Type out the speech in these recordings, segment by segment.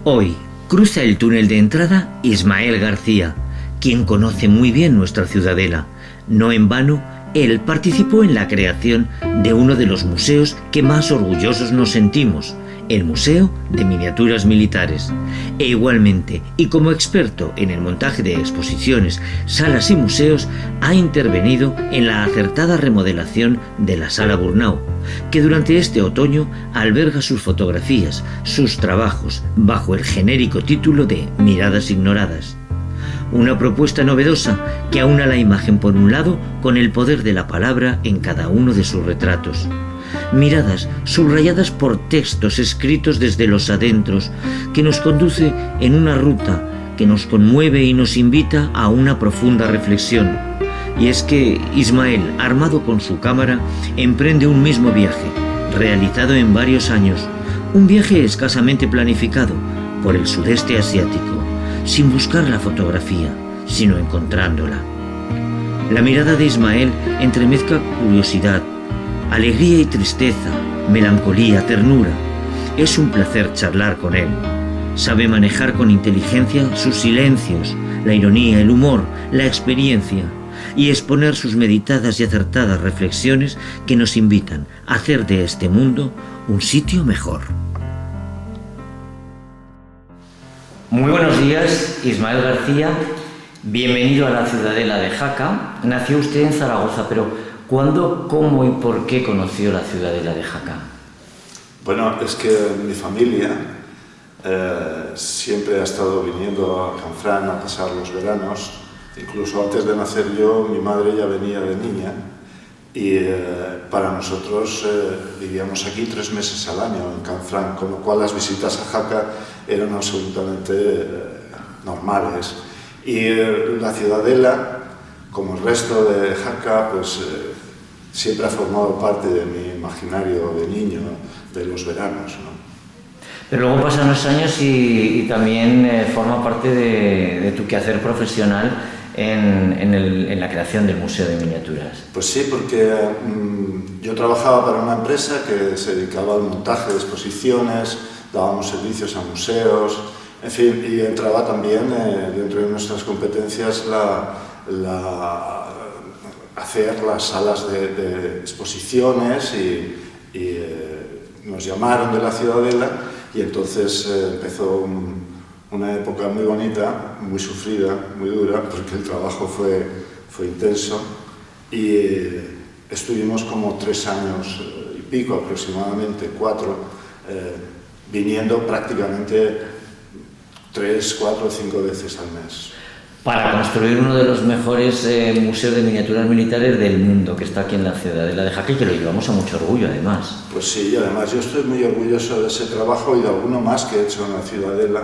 Hoy cruza el túnel de entrada Ismael García, quien conoce muy bien nuestra ciudadela. No en vano, él participó en la creación de uno de los museos que más orgullosos nos sentimos, el Museo de Miniaturas Militares. E igualmente, y como experto en el montaje de exposiciones, salas y museos, ha intervenido en la acertada remodelación de la Sala Burnau, que durante este otoño alberga sus fotografías, sus trabajos, bajo el genérico título de Miradas Ignoradas. Una propuesta novedosa que aúna la imagen por un lado con el poder de la palabra en cada uno de sus retratos. Miradas subrayadas por textos escritos desde los adentros, que nos conduce en una ruta que nos conmueve y nos invita a una profunda reflexión. Y es que Ismael, armado con su cámara, emprende un mismo viaje, realizado en varios años, un viaje escasamente planificado por el sudeste asiático, sin buscar la fotografía, sino encontrándola. La mirada de Ismael entremezcla curiosidad, alegría y tristeza, melancolía, ternura. Es un placer charlar con él. Sabe manejar con inteligencia sus silencios, la ironía, el humor, la experiencia, y exponer sus meditadas y acertadas reflexiones que nos invitan a hacer de este mundo un sitio mejor. Muy buenos días, Ismael García. Bienvenido a la ciudadela de Jaca. Nació usted en Zaragoza, pero ¿cuándo, cómo y por qué conoció la ciudadela de Jaca? Bueno, es que mi familia siempre ha estado viniendo a Canfrán a pasar los veranos. Incluso antes de nacer yo, mi madre ya venía de niña y para nosotros vivíamos aquí 3 meses al año en Canfrán, con lo cual las visitas a Jaca eran absolutamente normales. Y la ciudadela, como el resto de Jaca, pues siempre ha formado parte de mi imaginario de niño, de los veranos, ¿no? Pero luego pasan los años y también forma parte de tu quehacer profesional en la creación del Museo de Miniaturas. Pues sí, porque yo trabajaba para una empresa que se dedicaba al montaje de exposiciones, dábamos servicios a museos, en fin, y entraba también dentro de nuestras competencias hacer las salas de exposiciones y nos llamaron de la ciudadela y entonces empezó una época muy bonita, muy sufrida, muy dura, porque el trabajo fue intenso y estuvimos como 3 años y pico, aproximadamente 4, viniendo prácticamente 3, 4, 5 veces al mes. Para construir uno de los mejores museos de miniaturas militares del mundo, que está aquí en la ciudadela de Jaca y que lo llevamos a mucho orgullo, además. Pues sí, y además yo estoy muy orgulloso de ese trabajo y de alguno más que he hecho en la ciudadela,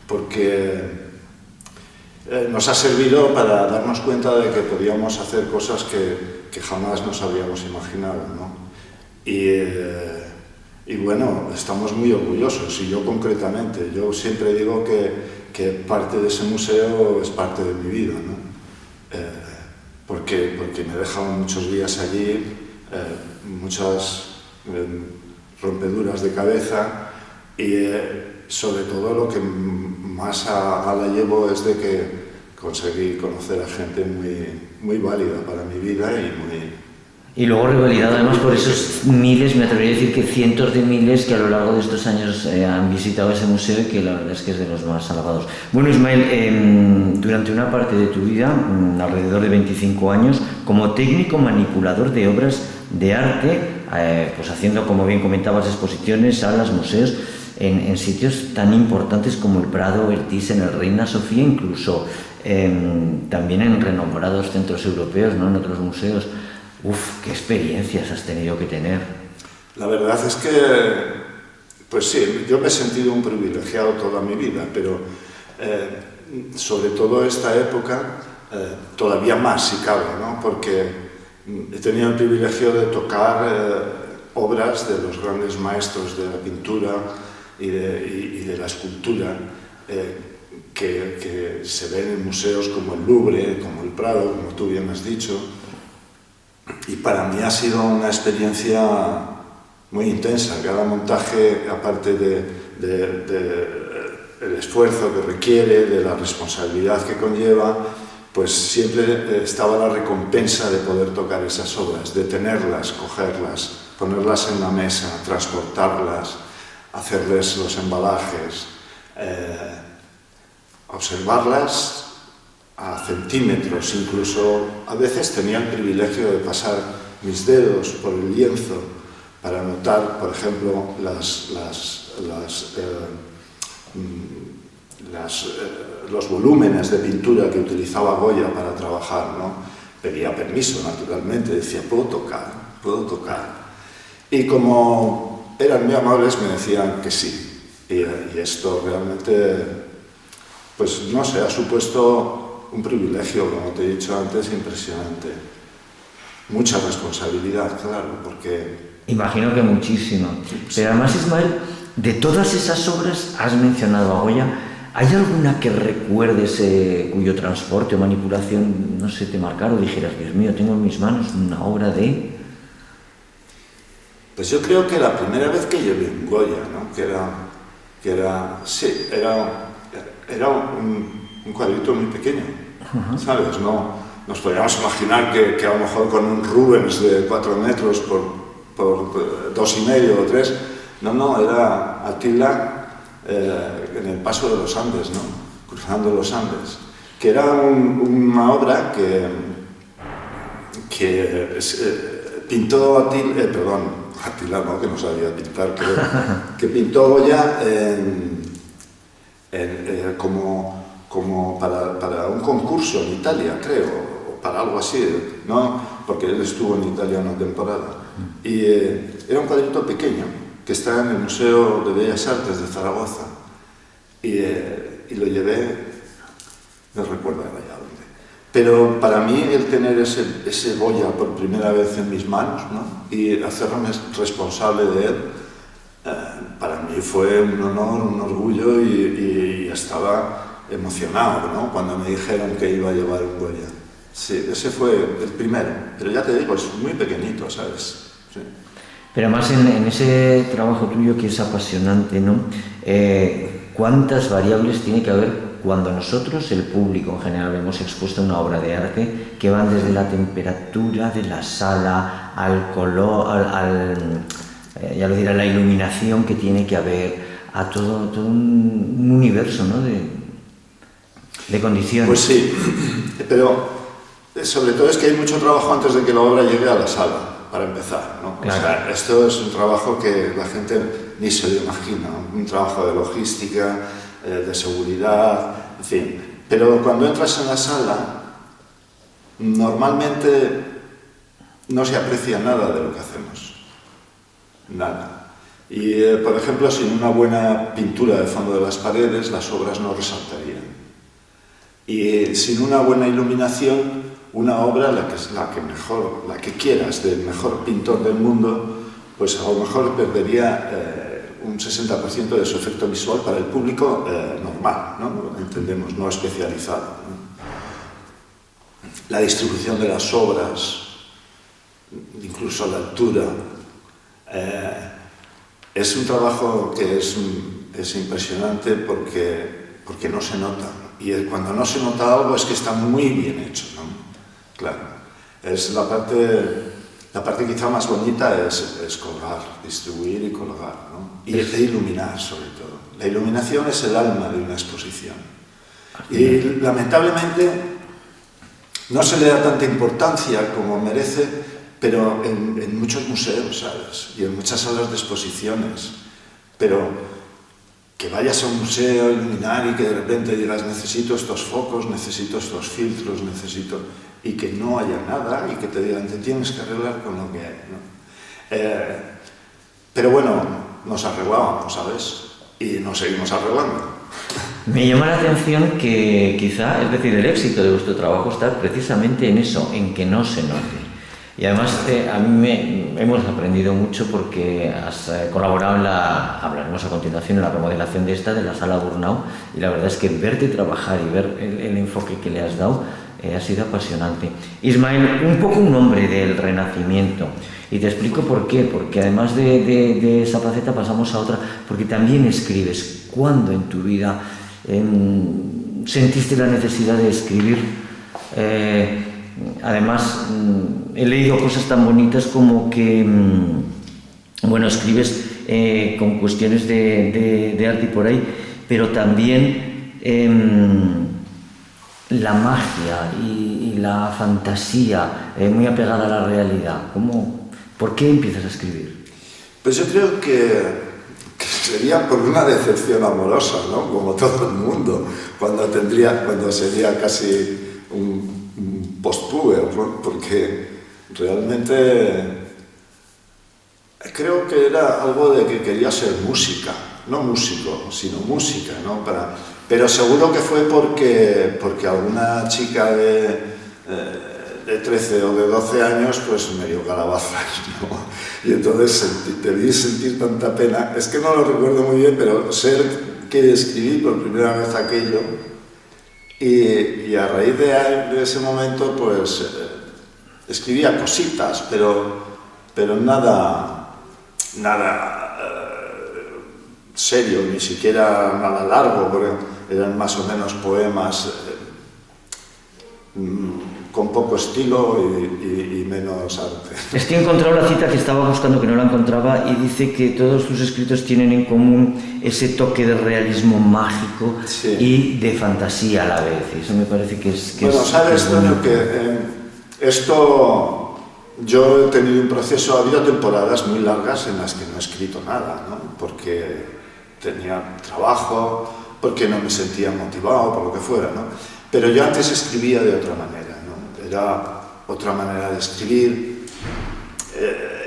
porque nos ha servido para darnos cuenta de que podíamos hacer cosas que jamás nos habíamos imaginado, ¿no? Y bueno, estamos muy orgullosos, y yo concretamente. Yo siempre digo que parte de ese museo es parte de mi vida, ¿no? Porque me he dejado muchos días allí, muchas rompeduras de cabeza, y sobre todo lo que más a la llevo es de que conseguí conocer a gente muy válida para mi vida y muy... Y luego rivalidad además por esos miles, me atrevería a decir que cientos de miles que a lo largo de estos años han visitado ese museo y que la verdad es que es de los más alabados. Bueno, Ismael, durante una parte de tu vida, alrededor de 25 años, como técnico manipulador de obras de arte, pues haciendo, como bien comentabas, exposiciones, salas, museos, en sitios tan importantes como el Prado, el Thyssen, el Reina Sofía, incluso también en renombrados centros europeos, ¿no? En otros museos. Uf, qué experiencias has tenido que tener. La verdad es que, pues sí, yo me he sentido un privilegiado toda mi vida, pero sobre todo esta época, todavía más si cabe, ¿no? Porque he tenido el privilegio de tocar obras de los grandes maestros de la pintura y de la escultura que se ven en museos como el Louvre, como el Prado, como tú bien has dicho. Y para mí ha sido una experiencia muy intensa. Cada montaje, aparte de el esfuerzo que requiere, de la responsabilidad que conlleva, pues siempre estaba la recompensa de poder tocar esas obras, de tenerlas, cogerlas, ponerlas en la mesa, transportarlas, hacerles los embalajes, observarlas a centímetros, incluso a veces tenía el privilegio de pasar mis dedos por el lienzo para notar, por ejemplo, los volúmenes de pintura que utilizaba Goya para trabajar, ¿no? Pedía permiso, naturalmente, decía, puedo tocar, puedo tocar. Y como eran muy amables, me decían que sí. Y esto realmente, pues no sé, ha supuesto un privilegio, como te he dicho antes, impresionante. Mucha responsabilidad, claro, porque... Imagino que muchísimo. Pero además, Ismael, de todas esas obras has mencionado a Goya. ¿Hay alguna que recuerdes cuyo transporte o manipulación, no sé, te marcara o dijeras, Dios mío, tengo en mis manos una obra de...? Pues yo creo que la primera vez que yo vi un Goya, ¿no? Era un cuadrito muy pequeño, ¿sabes? No, nos podríamos imaginar que a lo mejor con un Rubens de 4 metros por 2,5 o 3, no, era Atila en el paso de los Andes, ¿no? Cruzando los Andes, que era una obra que pintó Atila no, que no sabía pintar, que pintó Goya como para un concurso en Italia, creo, o para algo así, ¿no? Porque él estuvo en Italia una temporada. Y era un cuadrito pequeño que está en el Museo de Bellas Artes de Zaragoza. Y lo llevé, no recuerdo ya dónde. Pero para mí el tener ese Goya por primera vez en mis manos, ¿no? Y hacerme responsable de él, para mí fue un honor, un orgullo y estaba emocionado, ¿no? Cuando me dijeron que iba a llevar un Goya. Sí, ese fue el primero, pero ya te digo, es muy pequeñito, ¿sabes? Sí. Pero además en ese trabajo tuyo que es apasionante, ¿no? ¿Cuántas variables tiene que haber cuando nosotros, el público en general, hemos expuesto una obra de arte que van desde la temperatura de la sala, al color, ya lo diré, la iluminación que tiene que haber, a todo un universo, ¿no? de condiciones? Pues sí, pero sobre todo es que hay mucho trabajo antes de que la obra llegue a la sala, para empezar, ¿no? Claro. O sea, esto es un trabajo que la gente ni se lo imagina, un trabajo de logística, de seguridad, en fin. Pero cuando entras en la sala, normalmente no se aprecia nada de lo que hacemos. Nada. Y, por ejemplo, sin una buena pintura de fondo de las paredes, las obras no resaltarían. Y sin una buena iluminación, una obra, la que quieras, del mejor pintor del mundo, pues a lo mejor perdería un 60% de su efecto visual para el público normal, ¿no? Entendemos, no especializado, ¿no? La distribución de las obras, incluso la altura, es un trabajo que es impresionante porque no se nota. Y cuando no se nota algo es que está muy bien hecho, ¿no? Claro. Es la parte quizá más bonita es colgar, distribuir y colgar, ¿no? Y iluminar, sobre todo. La iluminación es el alma de una exposición. Y lamentablemente no se le da tanta importancia como merece, pero en muchos museos, ¿sabes? Y en muchas salas de exposiciones. Pero que vayas a un museo a iluminar y que de repente digas, necesito estos focos, necesito estos filtros, y que no haya nada y que te digan, te tienes que arreglar con lo que hay, ¿no? Pero bueno, nos arreglábamos, ¿sabes? Y nos seguimos arreglando. Me llama la atención que quizá, es decir, el éxito de vuestro trabajo está precisamente en eso, en que no se note. Y además a mí hemos aprendido mucho porque has colaborado hablaremos a continuación en la remodelación de la sala Burnau, y la verdad es que verte trabajar y ver el enfoque que le has dado ha sido apasionante. Ismael, un poco un hombre del Renacimiento, y te explico por qué, porque además de esa faceta pasamos a otra, porque también escribes. ¿cuándo en tu vida sentiste la necesidad de escribir? Además, he leído cosas tan bonitas como que, bueno, escribes con cuestiones de arte y por ahí, pero también la magia y la fantasía muy apegada a la realidad. ¿Por qué empiezas a escribir? Pues yo creo que sería por una decepción amorosa, ¿no? Como todo el mundo, cuando sería casi un post-puber, ¿no? Porque realmente creo que era algo de que quería ser música, no músico, sino música, ¿no? Pero seguro que fue porque alguna chica de 13 o de 12 años pues me dio calabazas, ¿no? Y entonces debí sentir tanta pena. Es que no lo recuerdo muy bien, pero sé que escribí por primera vez aquello y a raíz de ese momento pues escribía cositas, pero nada serio, ni siquiera nada largo, porque eran más o menos poemas con poco estilo y menos arte. Es que he encontrado la cita que estaba buscando, que no la encontraba, y dice que todos tus escritos tienen en común ese toque de realismo mágico, sí, y de fantasía a la vez. Eso me parece que es... Bueno, sabes, Toño, que esto... Yo he tenido un proceso, ha habido temporadas muy largas en las que no he escrito nada, ¿no? Porque tenía trabajo, porque no me sentía motivado, por lo que fuera, ¿no? Pero yo antes escribía de otra manera, ¿no? Era otra manera de escribir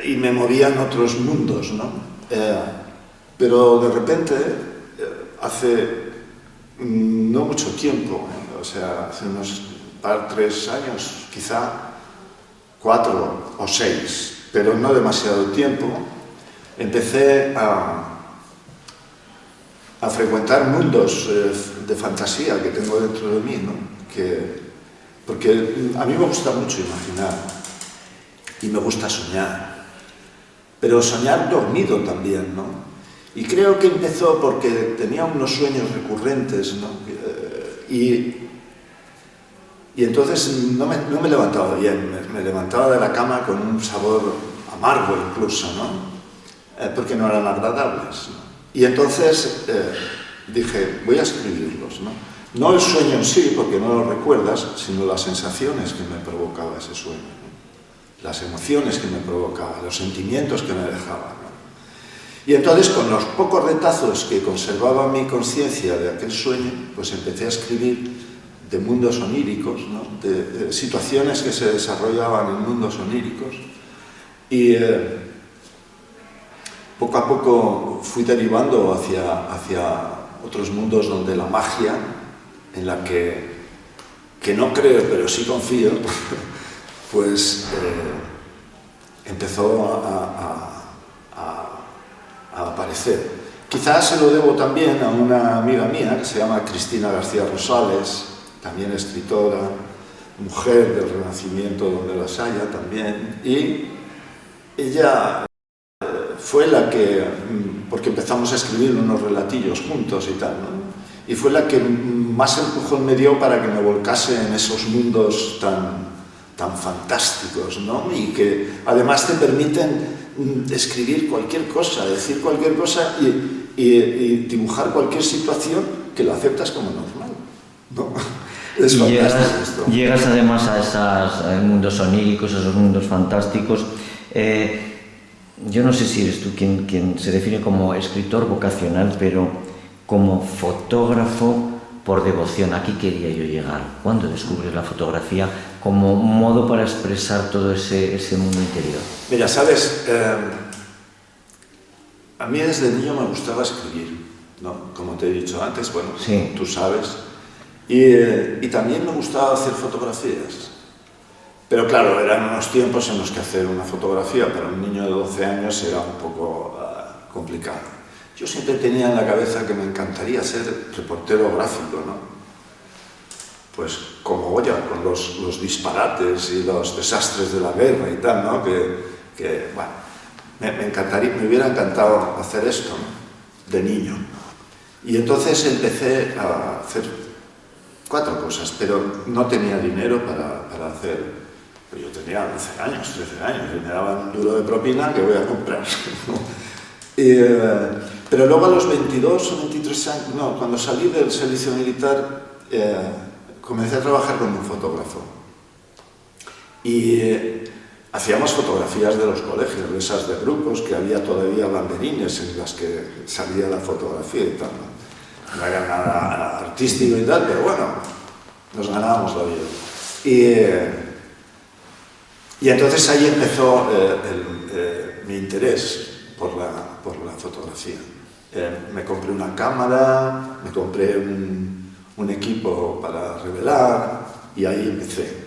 y me movía en otros mundos, ¿no? Pero de repente, hace no mucho tiempo, o sea, hace unos 3 años, quizá 4 o 6, pero no demasiado tiempo, empecé a frecuentar mundos de fantasía que tengo dentro de mí, ¿no? Porque a mí me gusta mucho imaginar y me gusta soñar, pero soñar dormido también, ¿no? Y creo que empezó porque tenía unos sueños recurrentes, ¿no? Y entonces no me levantaba bien, me levantaba de la cama con un sabor amargo incluso, ¿no? Porque no eran agradables, ¿no? Y entonces dije, voy a escribirlos, ¿no? No el sueño en sí, porque no lo recuerdas, sino las sensaciones que me provocaba ese sueño, ¿no? Las emociones que me provocaba, los sentimientos que me dejaba, ¿no? Y entonces, con los pocos retazos que conservaba mi conciencia de aquel sueño, pues empecé a escribir de mundos oníricos, ¿no? De situaciones que se desarrollaban en mundos oníricos, y poco a poco fui derivando hacia otros mundos donde la magia, en la que no creo pero sí confío, pues empezó a aparecer. Quizás se lo debo también a una amiga mía que se llama Cristina García Rosales, también escritora, mujer del Renacimiento donde las haya también, y ella fue la que, porque empezamos a escribir unos relatillos juntos y tal, ¿no? Y fue la que más empujón me dio para que me volcase en esos mundos tan fantásticos, ¿no? Y que además te permiten escribir cualquier cosa, decir cualquier cosa y dibujar cualquier situación que lo aceptas como normal, ¿no? Es fantástico esto. Llegas además a esos mundos oníricos, a esos mundos fantásticos. Yo no sé si eres tú quien se define como escritor vocacional, pero como fotógrafo por devoción. Aquí quería yo llegar. ¿Cuándo descubres la fotografía como modo para expresar todo ese mundo interior? Mira, sabes, a mí desde niño me gustaba escribir, ¿no? Como te he dicho antes, bueno, sí, tú sabes. Y también me gustaba hacer fotografías. Pero claro, eran unos tiempos en los que hacer una fotografía para un niño de 12 años era un poco complicado. Yo siempre tenía en la cabeza que me encantaría ser reportero gráfico, ¿no? Pues como Goya, con los disparates y los desastres de la guerra y tal, ¿no? Bueno, me hubiera encantado hacer esto, ¿no? De niño. Y entonces empecé a hacer 4 cosas, pero no tenía dinero para hacer. Pues yo tenía 12 años, 13 años, y me daban un duro de propina que voy a comprar. Pero luego a los 22 o 23 años, no, cuando salí del servicio militar, comencé a trabajar con un fotógrafo. Y hacíamos fotografías de los colegios, de esas de grupos, que había todavía banderines en las que salía la fotografía y tal. No era nada artístico y tal, pero bueno, nos ganábamos la vida. Y entonces ahí empezó mi interés por la fotografía. Me compré una cámara, me compré un equipo para revelar y ahí empecé.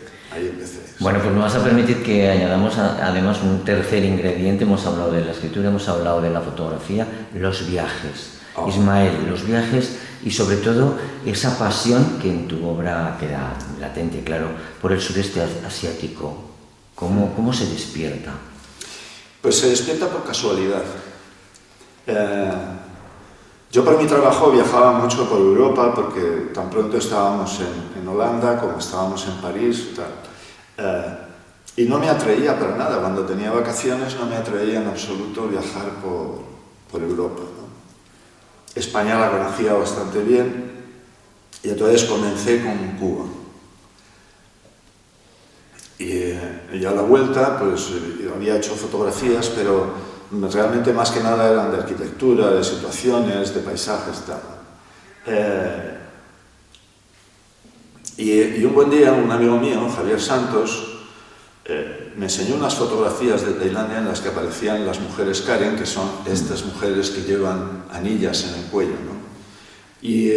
Bueno, pues me vas a permitir que añadamos además un tercer ingrediente. Hemos hablado de la escritura, hemos hablado de la fotografía, los viajes. Oh. Ismael, los viajes y sobre todo esa pasión que en tu obra queda latente, claro, por el sureste asiático. ¿Cómo se despierta? Pues se despierta por casualidad. Yo por mi trabajo viajaba mucho por Europa porque tan pronto estábamos en Holanda como estábamos en París y tal. Y no me atraía para nada. Cuando tenía vacaciones no me atraía en absoluto viajar por Europa, ¿no? España la conocía bastante bien y entonces comencé con Cuba. Y a la vuelta pues había hecho fotografías, pero realmente más que nada eran de arquitectura, de situaciones, de paisajes, tal. Y un buen día un amigo mío, Javier Santos, me enseñó unas fotografías de Tailandia en las que aparecían las mujeres Karen, que son estas mujeres que llevan anillas en el cuello, ¿no? Y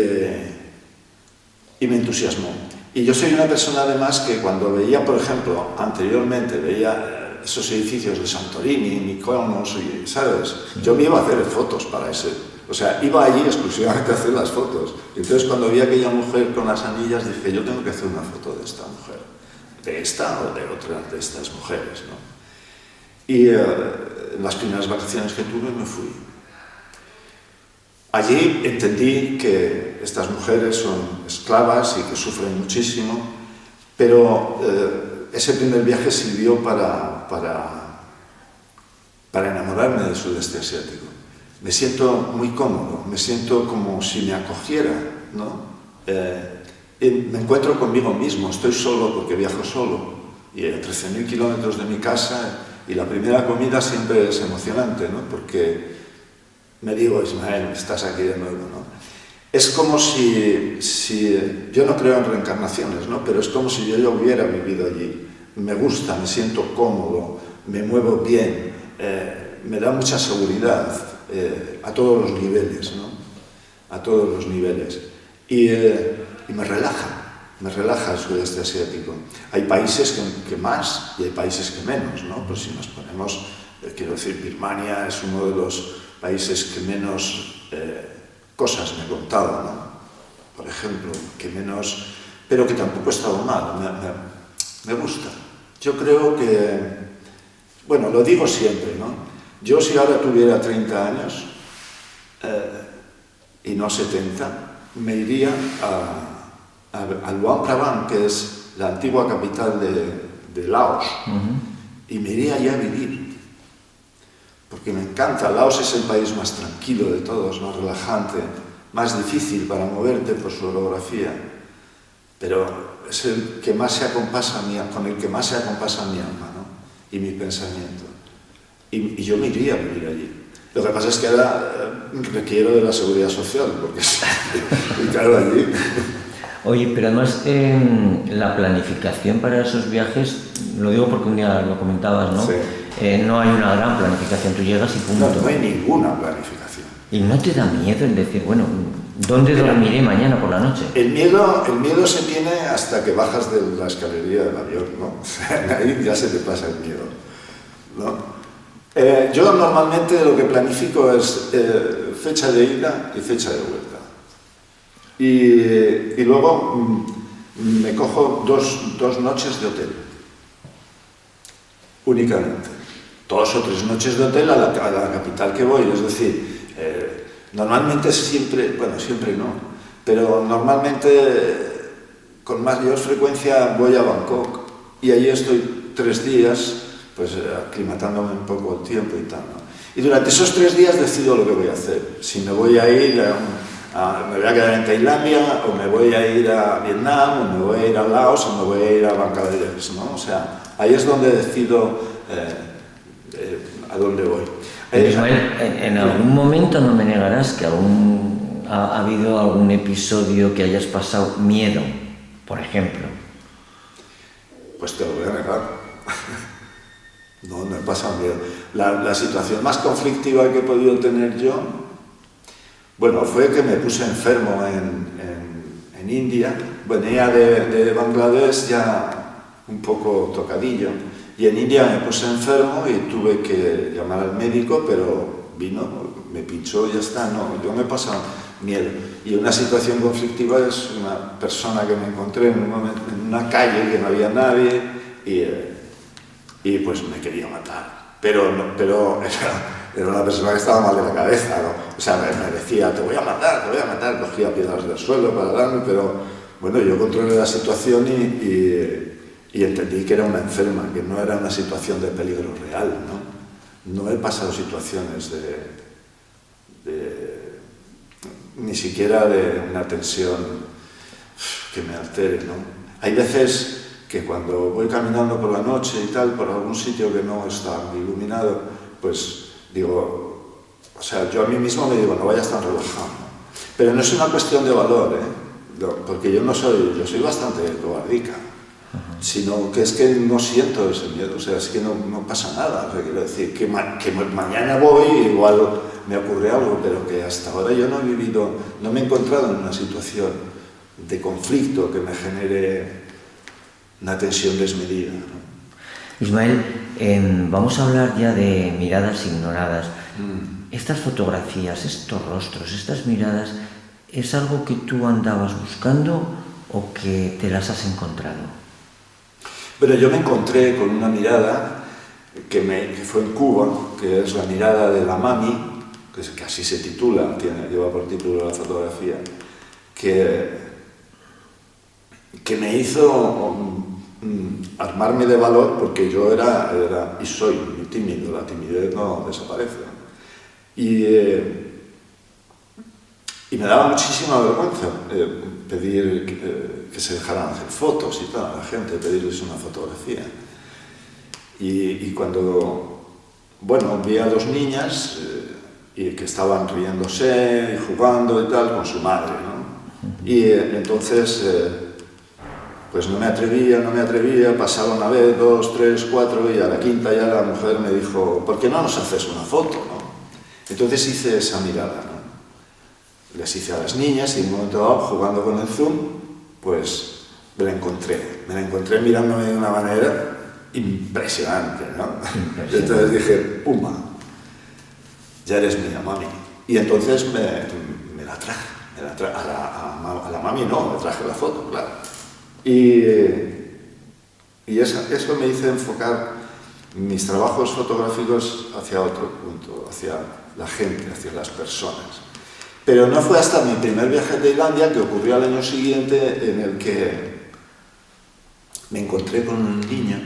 me entusiasmó. Y yo soy una persona además que cuando veía, por ejemplo, anteriormente veía esos edificios de Santorini, Mykonos, ¿sabes? Yo me iba a hacer fotos para ese. O sea, iba allí exclusivamente a hacer las fotos. Entonces cuando vi a aquella mujer con las anillas dije, yo tengo que hacer una foto de esta mujer. De esta o de otra de estas mujeres, ¿no? Y en las primeras vacaciones que tuve me fui. Allí entendí que estas mujeres son esclavas y que sufren muchísimo, pero ese primer viaje sirvió para enamorarme del sudeste asiático. Me siento muy cómodo, me siento como si me acogiera, ¿no? Me encuentro conmigo mismo, estoy solo porque viajo solo, y a 13.000 kilómetros de mi casa, y la primera comida siempre es emocionante, ¿no? Porque me digo, Ismael, estás aquí de nuevo, ¿no? Es como si yo no creo en reencarnaciones, ¿no? Pero es como si yo ya hubiera vivido allí. Me gusta, me siento cómodo, me muevo bien, me da mucha seguridad a todos los niveles, ¿no? A todos los niveles. Y me relaja el sudeste asiático. Hay países que más y hay países que menos, ¿no? Pues si nos ponemos, quiero decir, Birmania es uno de los países que menos cosas me he contado, ¿no? Por ejemplo, que menos, pero que tampoco he estado mal, me gusta. Yo creo que, bueno, lo digo siempre, ¿no? Yo si ahora tuviera 30 años y no 70, me iría a Luang Prabang, que es la antigua capital de Laos, y me iría allá a vivir. Porque me encanta. Laos es el país más tranquilo de todos, más relajante, más difícil para moverte por su orografía, pero es el que más se acompasa con el que más se acompasa mi alma, ¿no? Y mi pensamiento. Y yo me iría a vivir allí. Lo que pasa es que ahora requiero de la seguridad social, porque y claro, allí. Oye, pero además la planificación para esos viajes, lo digo porque un día lo comentabas, ¿no? Sí. No hay una gran planificación, tú llegas y punto. No hay ninguna planificación. ¿Y no te da miedo el decir, bueno, ¿dónde dormiré mañana por la noche? El miedo se tiene hasta que bajas de la escalería del avión, ¿no? O sea, ahí ya se te pasa el miedo, ¿no? Yo normalmente lo que planifico es fecha de ida y fecha de vuelta. Y luego me cojo dos noches de hotel, únicamente. 2 o 3 noches de hotel a la capital que voy, es decir, Normalmente siempre, bueno, siempre no, pero normalmente con mayor frecuencia voy a Bangkok y allí estoy 3 días, pues aclimatándome un poco el tiempo y tal, ¿no? Y durante esos 3 días decido lo que voy a hacer. Si me voy a ir me voy a quedar en Tailandia, o me voy a ir a Vietnam, o me voy a ir a Laos, o me voy a ir a Bangladesh, ¿no? O sea, ahí es donde decido a dónde voy. Ismael, en algún momento no me negarás que ha habido algún episodio que hayas pasado miedo, por ejemplo. Pues te lo voy a negar. No he pasado miedo. La situación más conflictiva que he podido tener yo, bueno, fue que me puse enfermo en India. Venía de Bangladesh ya un poco tocadillo. Y en India me puse enfermo y tuve que llamar al médico, pero vino, me pinchó y ya está. No, yo me he pasado miedo. Y una situación conflictiva es una persona que me encontré en una calle que no había nadie y pues me quería matar. Pero era una persona que estaba mal de la cabeza, ¿no? O sea, me decía, te voy a matar, cogía piedras del suelo para darme, pero bueno, yo controlé la situación y entendí que era una enferma, que no era una situación de peligro real, ¿no? No he pasado situaciones ni siquiera de una tensión que me altere, ¿no? Hay veces que cuando voy caminando por la noche y tal, por algún sitio que no está iluminado, pues digo, o sea, yo a mí mismo me digo, no vayas tan relajado, ¿no? Pero no es una cuestión de valor, porque yo soy bastante cobardica, sino que es que no siento ese miedo, o sea, es que no pasa nada. O sea, quiero decir que mañana voy, igual me ocurre algo, pero que hasta ahora yo no me he encontrado en una situación de conflicto que me genere una tensión desmedida, ¿no? Ismael, vamos a hablar ya de miradas ignoradas. Estas fotografías, estos rostros, estas miradas, ¿es algo que tú andabas buscando o que te las has encontrado? Bueno, yo me encontré con una mirada que fue en Cuba, que es la mirada de la mami, que así se titula, lleva por título la fotografía, que me hizo armarme de valor, porque yo era y soy muy tímido, la timidez no desaparece. Y me daba muchísima vergüenza pedir que se dejaran hacer fotos y tal a la gente, pedirles una fotografía. Y cuando, bueno, vi a 2 niñas y que estaban riéndose y jugando y tal con su madre, ¿no? Y entonces, pues no me atrevía, pasaba una vez, 2, 3, 4, y a la quinta ya la mujer me dijo, ¿por qué no nos haces una foto, no? Entonces hice esa mirada, ¿no? Les hice a las niñas y en un momento dado, jugando con el zoom, pues me la encontré mirándome de una manera impresionante, ¿no? Y entonces dije, puma, ya eres mía, mami. Y entonces me la traje, a la mami no, me traje la foto, claro. Y eso me hizo enfocar mis trabajos fotográficos hacia otro punto, hacia la gente, hacia las personas. Pero no fue hasta mi primer viaje a Tailandia, que ocurrió al año siguiente, en el que me encontré con un niño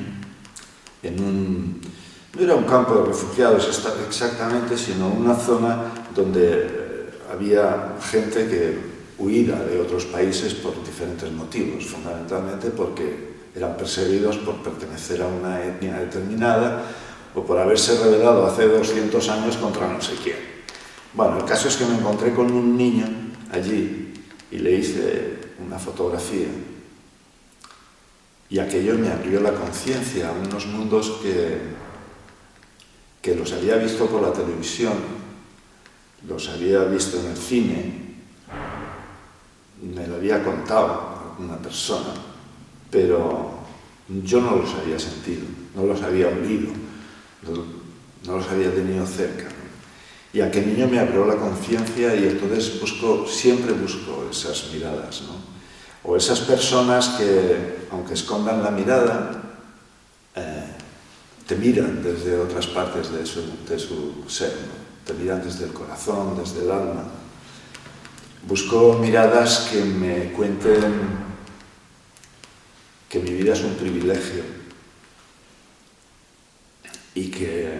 no era un campo de refugiados exactamente, sino una zona donde había gente que huía de otros países por diferentes motivos, fundamentalmente porque eran perseguidos por pertenecer a una etnia determinada o por haberse rebelado hace 200 años contra no sé quién. Bueno, el caso es que me encontré con un niño allí y le hice una fotografía. Y aquello me abrió la conciencia a unos mundos que los había visto por la televisión, los había visto en el cine, me lo había contado una persona, pero yo no los había sentido, no los había olido, no los había tenido cerca. Y aquel niño me abrió la conciencia y entonces siempre busco esas miradas, ¿no? O esas personas que, aunque escondan la mirada, te miran desde otras partes de su ser, ¿no? te miran desde el corazón, desde el alma. Busco miradas que me cuenten que mi vida es un privilegio y que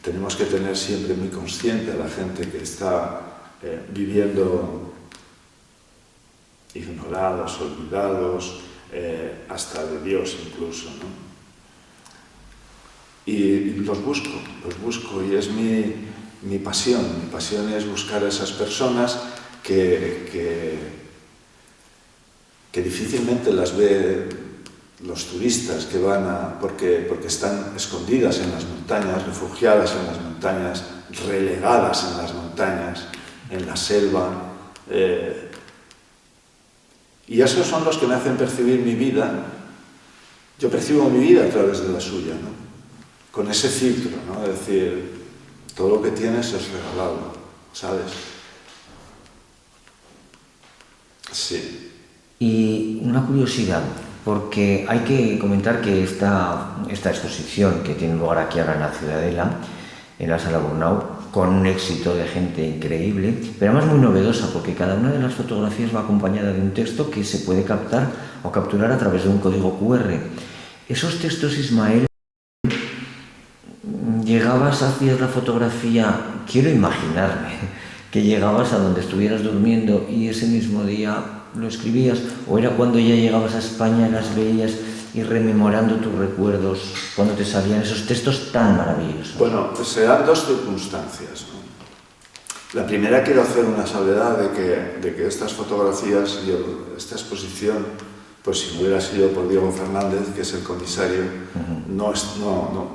tenemos que tener siempre muy consciente a la gente que está viviendo ignorados, olvidados, hasta de Dios incluso, ¿no? Y los busco y es mi pasión. Mi pasión es buscar a esas personas que difícilmente las ve los turistas que van porque están escondidas en las montañas, refugiadas en las montañas, relegadas en las montañas, en la selva. Y esos son los que me hacen percibir mi vida. Yo percibo mi vida a través de la suya, ¿no? Con ese filtro, ¿no? Es decir, todo lo que tienes es regalado, ¿sabes? Sí. Y una curiosidad, porque hay que comentar que esta exposición que tiene lugar aquí ahora en la Ciudadela, en la Sala Burnau, con un éxito de gente increíble, pero además muy novedosa, porque cada una de las fotografías va acompañada de un texto que se puede captar o capturar a través de un código QR. Esos textos, Ismael, llegabas, hacías la fotografía, quiero imaginarme, que llegabas a donde estuvieras durmiendo y ese mismo día lo escribías, o era cuando ya llegabas a España, las veías y rememorando tus recuerdos, cuando te salían esos textos tan maravillosos. Bueno, pues se dan dos circunstancias, ¿no? La primera, quiero hacer una salvedad de que estas fotografías y esta exposición, pues si no hubiera sido por Diego Fernández, que es el comisario, no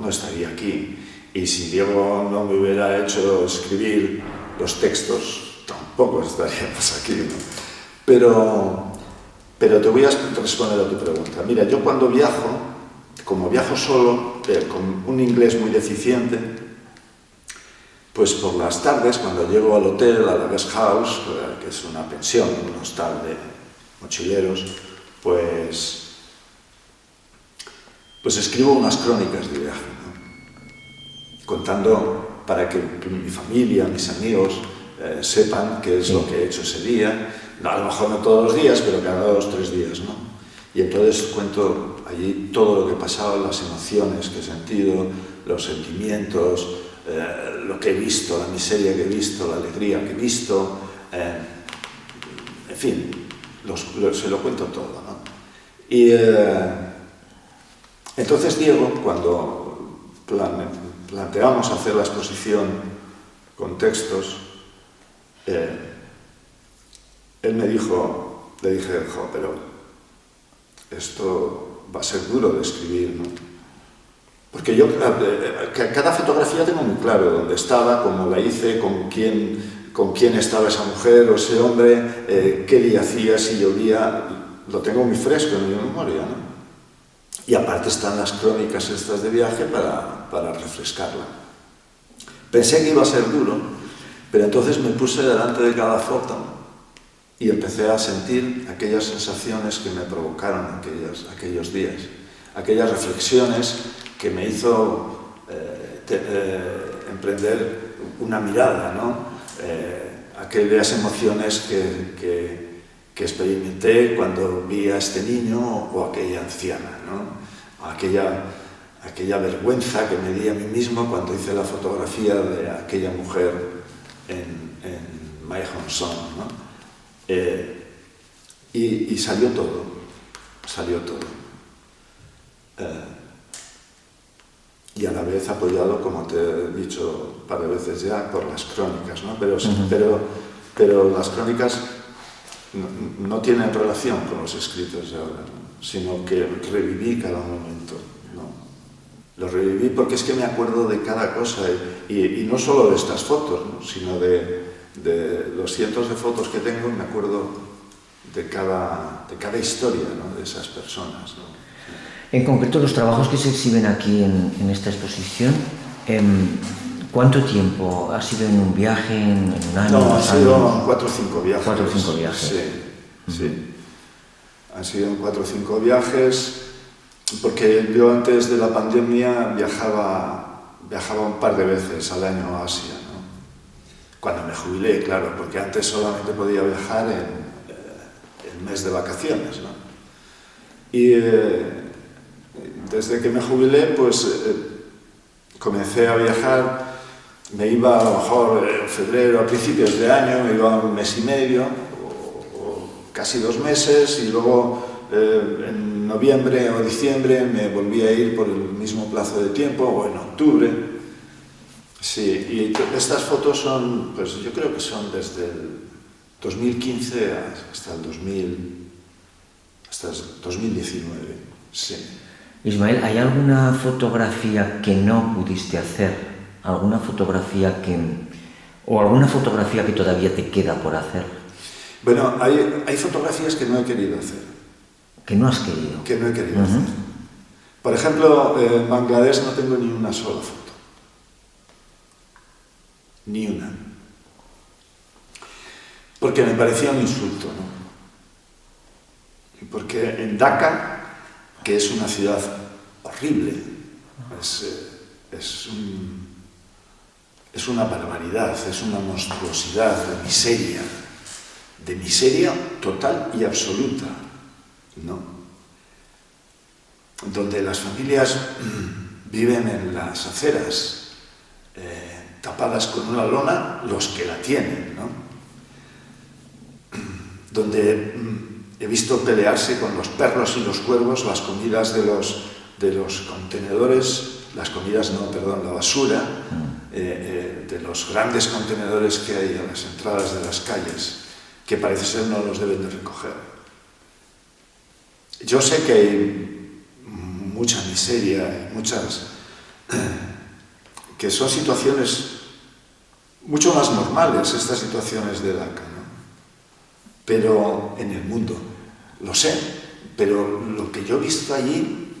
estaría aquí. Y si Diego no me hubiera hecho escribir los textos, tampoco estaríamos aquí, ¿no? Pero te voy a responder a tu pregunta. Mira, yo cuando viajo, como viajo solo, con un inglés muy deficiente, pues por las tardes, cuando llego al hotel, a la guest house, que es una pensión, un hostal de mochileros, pues escribo unas crónicas de viaje, ¿no? Contando para que mi familia, mis amigos, sepan qué es lo que he hecho ese día. No, a lo mejor no todos los días, pero cada 2 o 3 días, ¿no? Y entonces cuento allí todo lo que he pasado, las emociones que he sentido, los sentimientos, lo que he visto, la miseria que he visto, la alegría que he visto, en fin, se lo cuento todo, ¿no? Y entonces Diego, cuando planteamos hacer la exposición con textos, él me dijo, le dije, pero esto va a ser duro de escribir, ¿no? Porque yo, cada fotografía tengo muy claro dónde estaba, cómo la hice, con quién estaba esa mujer o ese hombre, qué día hacía, si llovía, lo tengo muy fresco en mi memoria, ¿no? Y aparte están las crónicas estas de viaje para refrescarla. Pensé que iba a ser duro, pero entonces me puse delante de cada foto y empecé a sentir aquellas sensaciones que me provocaron aquellos días, aquellas reflexiones que me hizo emprender una mirada, ¿no? Aquellas emociones que experimenté cuando vi a este niño o aquella anciana, ¿no? Aquella vergüenza que me di a mí mismo cuando hice la fotografía de aquella mujer en Mae Hong Son, ¿no? Y salió todo. Y a la vez apoyado, como te he dicho un par de veces ya, por las crónicas, ¿no? Pero las crónicas no tienen relación con los escritos de ahora, ¿no? Sino que reviví cada momento, ¿no? Lo reviví porque es que me acuerdo de cada cosa, y no solo de estas fotos, ¿no? Sino de los cientos de fotos que tengo, me acuerdo de cada historia, ¿no? De esas personas, ¿no? En concreto, los trabajos que se exhiben aquí en esta exposición, ¿cuánto tiempo? ¿Ha sido en un viaje, en un año? No, han sido 4 o 5 viajes. 4 o 5 viajes. Sí. Han sido 4 o 5 viajes, porque yo antes de la pandemia viajaba viajaba un par de veces al año a Asia, ¿no? Cuando me jubilé, claro, porque antes solamente podía viajar en el mes de vacaciones, ¿no? Y desde que me jubilé, pues comencé a viajar. Me iba a lo mejor en febrero, a principios de año, me iba un mes y medio, o casi 2 meses, y luego en noviembre o diciembre me volví a ir por el mismo plazo de tiempo, o en octubre. Sí, y estas fotos son, pues yo creo que son desde el 2015 hasta el 2019, sí. Ismael, ¿hay alguna fotografía que no pudiste hacer? ¿Alguna fotografía o alguna fotografía que todavía te queda por hacer? Bueno, hay fotografías que no he querido hacer. ¿Que no has querido? Que no he querido hacer. Por ejemplo, en Bangladesh no tengo ni una sola foto. Ni una. Porque me parecía un insulto, ¿no? Porque en Dhaka, que es una ciudad horrible, es una barbaridad, es una monstruosidad de miseria total y absoluta, ¿no? Donde las familias viven en las aceras, tapadas con una lona, los que la tienen, ¿no? Donde he visto pelearse con los perros y los cuervos las comidas de los contenedores, la basura, de los grandes contenedores que hay a las entradas de las calles, que parece ser no los deben de recoger. Yo sé que hay mucha miseria, que son situaciones mucho más normales, estas situaciones de Dhaka, ¿no? Pero en el mundo, lo sé, pero lo que yo he visto allí,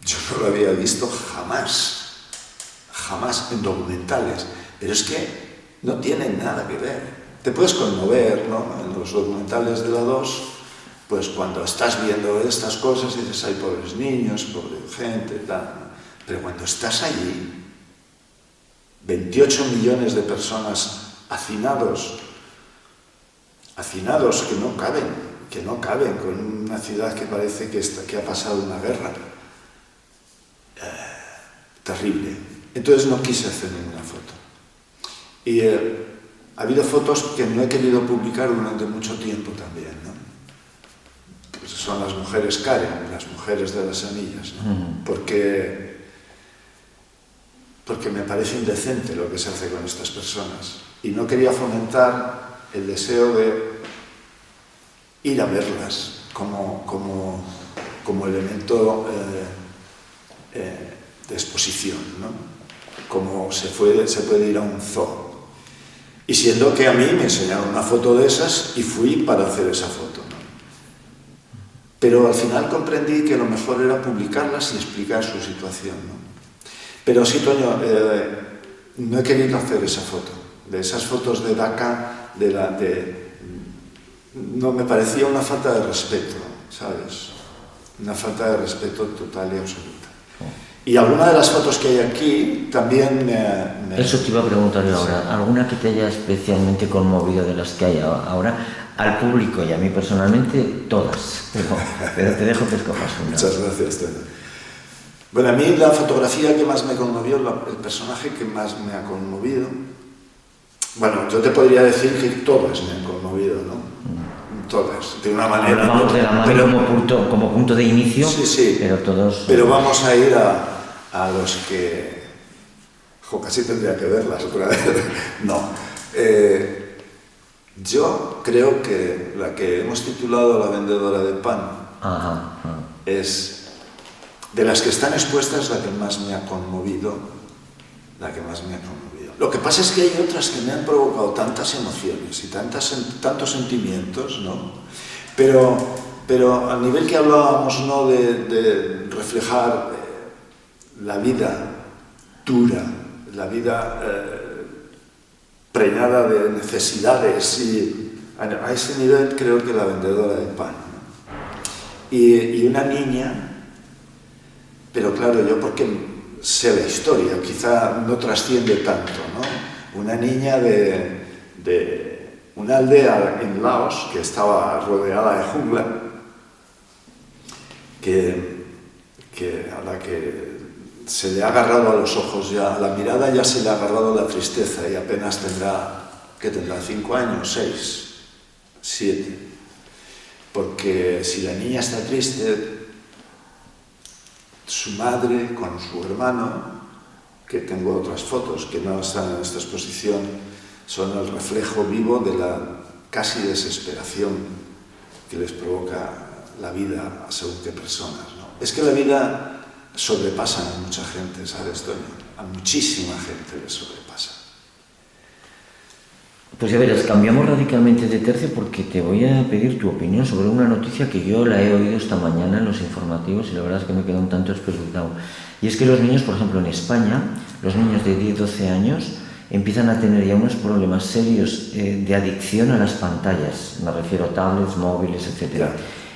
yo no lo había visto jamás en documentales, pero es que no tienen nada que ver. Te puedes conmover, ¿no? En los documentales de la 2, pues cuando estás viendo estas cosas dices, hay pobres niños, pobre gente, tal. Pero cuando estás allí, 28 millones de personas hacinados que no caben con una ciudad que parece que ha pasado una guerra. Terrible. Entonces no quise hacer ninguna foto. Y ha habido fotos que no he querido publicar durante mucho tiempo también, ¿no? Pues son las mujeres Karen, las mujeres de las semillas, ¿no? Porque me parece indecente lo que se hace con estas personas. Y no quería fomentar el deseo de ir a verlas como elemento de exposición, ¿no? Como se puede ir a un zoo. Y siendo que a mí me enseñaron una foto de esas y fui para hacer esa foto, ¿no? Pero al final comprendí que lo mejor era publicarlas y explicar su situación, ¿no? Pero sí, Toño, no he querido hacer esa foto. De esas fotos de Dhaka, no, me parecía una falta de respeto, ¿sabes? Una falta de respeto total y absoluta. Y alguna de las fotos que hay aquí también me... Eso te iba a preguntar yo ahora. ¿Alguna que te haya especialmente conmovido de las que hay ahora? Al público y a mí personalmente, todas. Pero te dejo que escojas una. Muchas gracias, Toño. Bueno, a mí la fotografía que más me conmovió, el personaje que más me ha conmovido... Bueno, yo te podría decir que todas me han conmovido, ¿no? Todas, de una manera... Hablamos de la mano como punto de inicio, sí, pero todos... Pero vamos a ir a los que... casi tendría que verlas otra vez. No. Yo creo que la que hemos titulado La vendedora de pan es... de las que están expuestas, la que más me ha conmovido. Lo que pasa es que hay otras que me han provocado tantas emociones y tantos sentimientos, ¿no? Pero al nivel que hablábamos, ¿no? De reflejar la vida dura, la vida preñada de necesidades, y a ese nivel creo que La vendedora de pan, ¿no? Y una niña, pero claro, yo porque sé la historia, quizá no trasciende tanto, ¿no? Una niña de una aldea en Laos que estaba rodeada de jungla, a la que se le ha agarrado a los ojos ya, a la mirada ya se le ha agarrado la tristeza y apenas tendrá, ¿qué tendrá? 5 años, 6, 7. Porque si la niña está triste, su madre con su hermano, que tengo otras fotos que no están en esta exposición, son el reflejo vivo de la casi desesperación que les provoca la vida a según qué personas, ¿no? Es que la vida sobrepasa a mucha gente, ¿sabes, Toño? A muchísima gente le sobrepasa. Pues ya verás, cambiamos radicalmente de tercio porque te voy a pedir tu opinión sobre una noticia que yo la he oído esta mañana en los informativos y la verdad es que me quedó un tanto espeluznado. Y es que los niños, por ejemplo, en España, los niños de 10-12 años empiezan a tener ya unos problemas serios de adicción a las pantallas, me refiero a tablets, móviles, etc.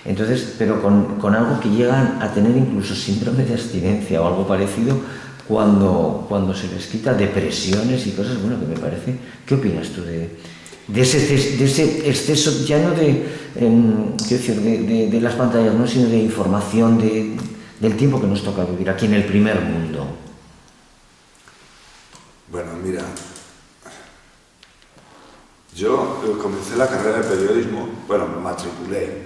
Entonces, pero con algo que llegan a tener incluso síndrome de abstinencia o algo parecido cuando se les quita, depresiones y cosas, bueno, que me parece. ¿Qué opinas tú de ese exceso, ya no de las pantallas, no, sino de información, del tiempo que nos toca vivir aquí en el primer mundo? Bueno, mira, yo comencé la carrera de periodismo, bueno, me matriculé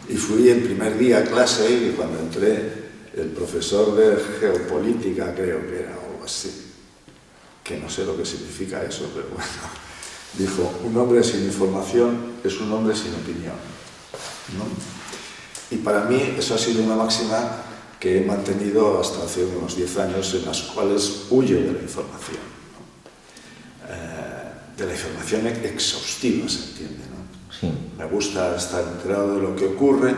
y fui el primer día a clase y cuando entré el profesor de geopolítica, creo que era algo así, que no sé lo que significa eso, pero bueno, dijo, un hombre sin información es un hombre sin opinión, ¿no? Y para mí eso ha sido una máxima que he mantenido hasta hace unos 10 años, en las cuales huyo de la información, ¿no? De la información exhaustiva, se entiende, ¿no? Sí. Me gusta estar enterado de lo que ocurre,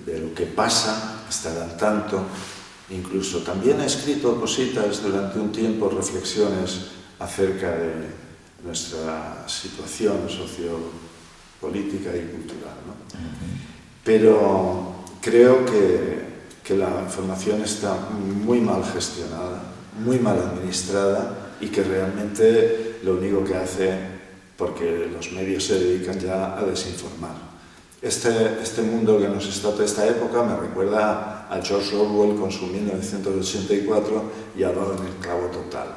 de lo que pasa, estar al tanto. Incluso también he escrito cositas durante un tiempo, reflexiones acerca de nuestra situación sociopolítica y cultural, ¿no? Pero creo que la información está muy mal gestionada, muy mal administrada y que realmente lo único que hace, porque los medios se dedican ya a desinformar. Este mundo que nos está, esta época me recuerda a George Orwell con su 1984 y ha dado en el clavo total.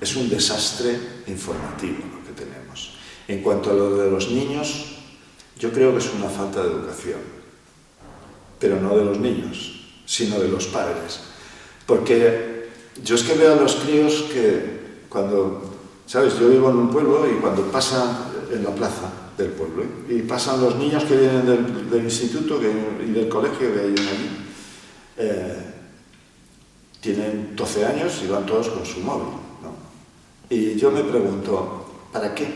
Es un desastre informativo lo que tenemos. En cuanto a lo de los niños, yo creo que es una falta de educación, pero no de los niños, sino de los padres. Porque yo es que veo a los críos que cuando, ¿sabes? Yo vivo en un pueblo y cuando pasan en la plaza del pueblo y pasan los niños que vienen del instituto y del colegio que hay allí, tienen 12 años y van todos con su móvil, ¿no? Y yo me pregunto, ¿para qué?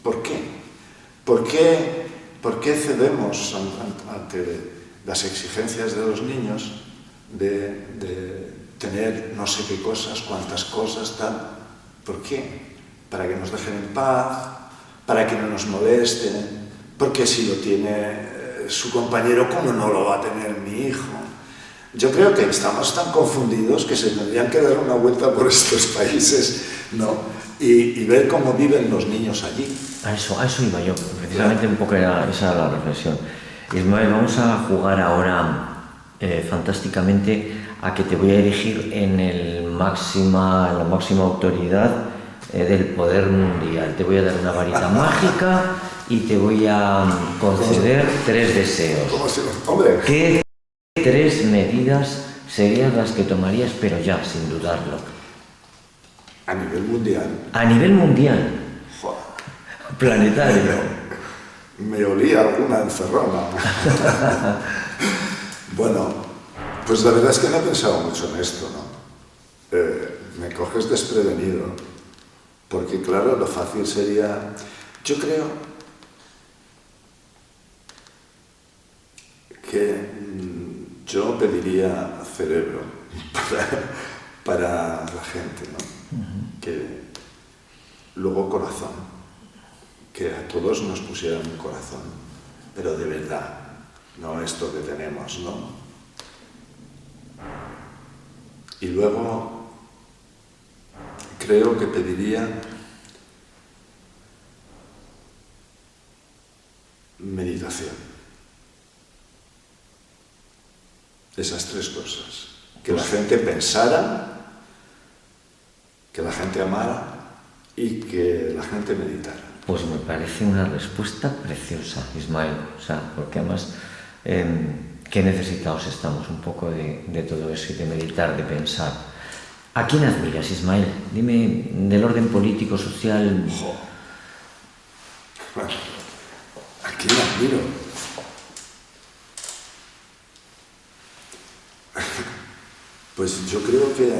¿Por qué? ¿Por qué cedemos ante las exigencias de los niños de tener no sé qué cosas, cuántas cosas, tal? ¿Por qué? Para que nos dejen en paz, para que no nos molesten, porque si lo tiene su compañero, ¿cómo no lo va a tener mi hijo? Yo creo que estamos tan confundidos que se tendrían que dar una vuelta por estos países, ¿no? Y ver cómo viven los niños allí. A eso iba yo, precisamente un poco era esa la reflexión. Ismael, vamos a jugar ahora fantásticamente a que te voy a erigir en la máxima autoridad del poder mundial. Te voy a dar una varita mágica y te voy a conceder 3 deseos. Hombre. ¿Qué 3 medidas serían las que tomarías, pero ya, sin dudarlo? A nivel mundial. A nivel mundial. Joder. Planetario. Me olía alguna encerrona. Bueno, pues la verdad es que no he pensado mucho en esto, ¿no? Me coges desprevenido, porque claro, lo fácil sería... Yo creo que yo pediría cerebro para la gente, ¿no? Que luego corazón. Que a todos nos pusieran un corazón, pero de verdad, no esto que tenemos, ¿no? Y luego creo que pediría meditación. Esas tres cosas. Que la gente pensara, que la gente amara y que la gente meditara. Pues me parece una respuesta preciosa, Ismael. O sea, porque además, qué necesitados estamos un poco de todo eso y de meditar, de pensar. ¿A quién admiras, Ismael? Dime, del orden político, social. Bueno, ¿a quién admiro? Pues yo creo que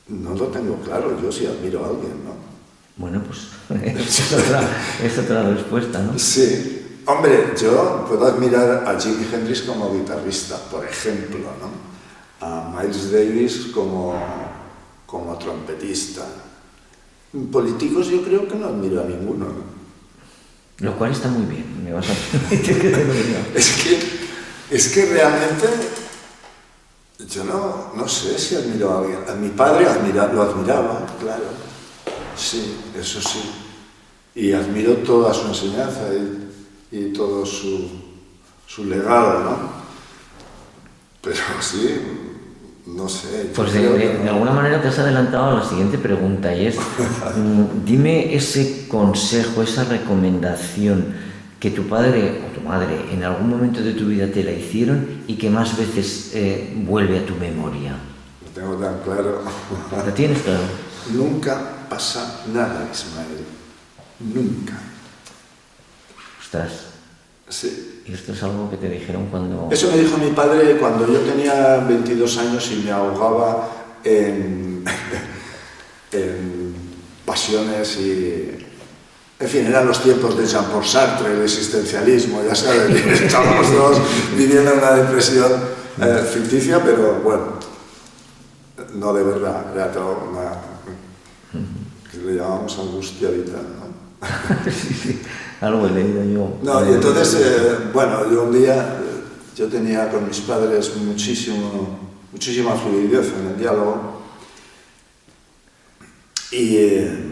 no lo tengo claro. Yo sí admiro a alguien, ¿no? Bueno, pues es otra respuesta, ¿no? Sí. Hombre, yo puedo admirar a Jimi Hendrix como guitarrista, por ejemplo, ¿no? A Miles Davis como trompetista. Políticos yo creo que no admiro a ninguno, ¿no? Lo cual está muy bien, me vas a permitir que te lo diga. Es que realmente yo no sé si admiro a alguien. A mi padre lo admiraba, claro. Sí, eso sí. Y admiro toda su enseñanza y todo su legado, ¿no? Pero sí, no sé. Pues de alguna manera te has adelantado a la siguiente pregunta y es, dime ese consejo, esa recomendación que tu padre o tu madre en algún momento de tu vida te la hicieron y que más veces vuelve a tu memoria. Lo tengo tan claro. ¿Lo tienes claro? Nunca pasa nada, Ismael. Nunca. Ostras. Sí. ¿Y esto es algo que te dijeron cuando...? Eso me dijo mi padre cuando yo tenía 22 años y me ahogaba en pasiones y... En fin, eran los tiempos de Jean-Paul Sartre, el existencialismo, ya sabes, estábamos todos viviendo una depresión ficticia, pero bueno, no de verdad, era todo una... que le llamamos angustia vital, ¿no? Sí, algo he leído yo. No, y entonces, bueno, yo un día, yo tenía con mis padres muchísima fluidez en el diálogo y...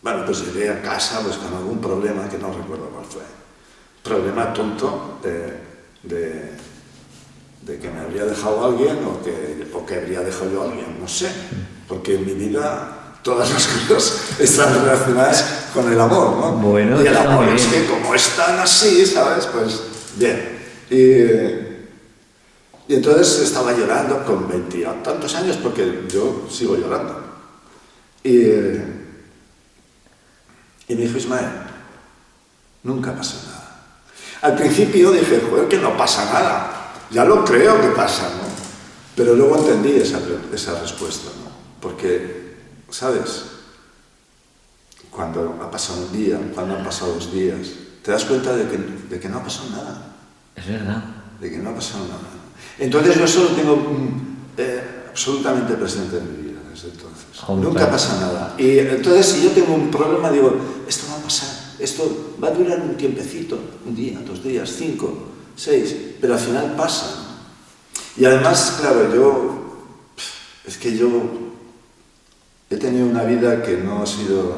Bueno, pues llegué a casa pues, con algún problema que no recuerdo cuál fue. Problema tonto de que me habría dejado alguien o que habría dejado yo a alguien, no sé. Porque en mi vida todas las cosas están relacionadas con el amor, ¿no? Bueno, y el amor es bien. que como están así, ¿sabes? Pues bien. Y entonces estaba llorando con 20 tantos años porque yo sigo llorando. Y me dijo, Ismael, nunca pasa nada. Al principio dije, joder, que no pasa nada. Ya lo creo que pasa, ¿no? Pero luego entendí esa respuesta, ¿no? Porque, ¿sabes? Cuando ha pasado un día, cuando han pasado 2 días, te das cuenta de que no ha pasado nada. Es verdad. De que no ha pasado nada. Entonces yo eso lo tengo absolutamente presente en mi vida. Desde entonces. Nunca pasa nada. Y entonces si yo tengo un problema digo, esto va a pasar, esto va a durar un tiempecito, un día, 2 días, 5, 6, pero al final pasa. Y además, claro, es que yo he tenido una vida que no ha sido,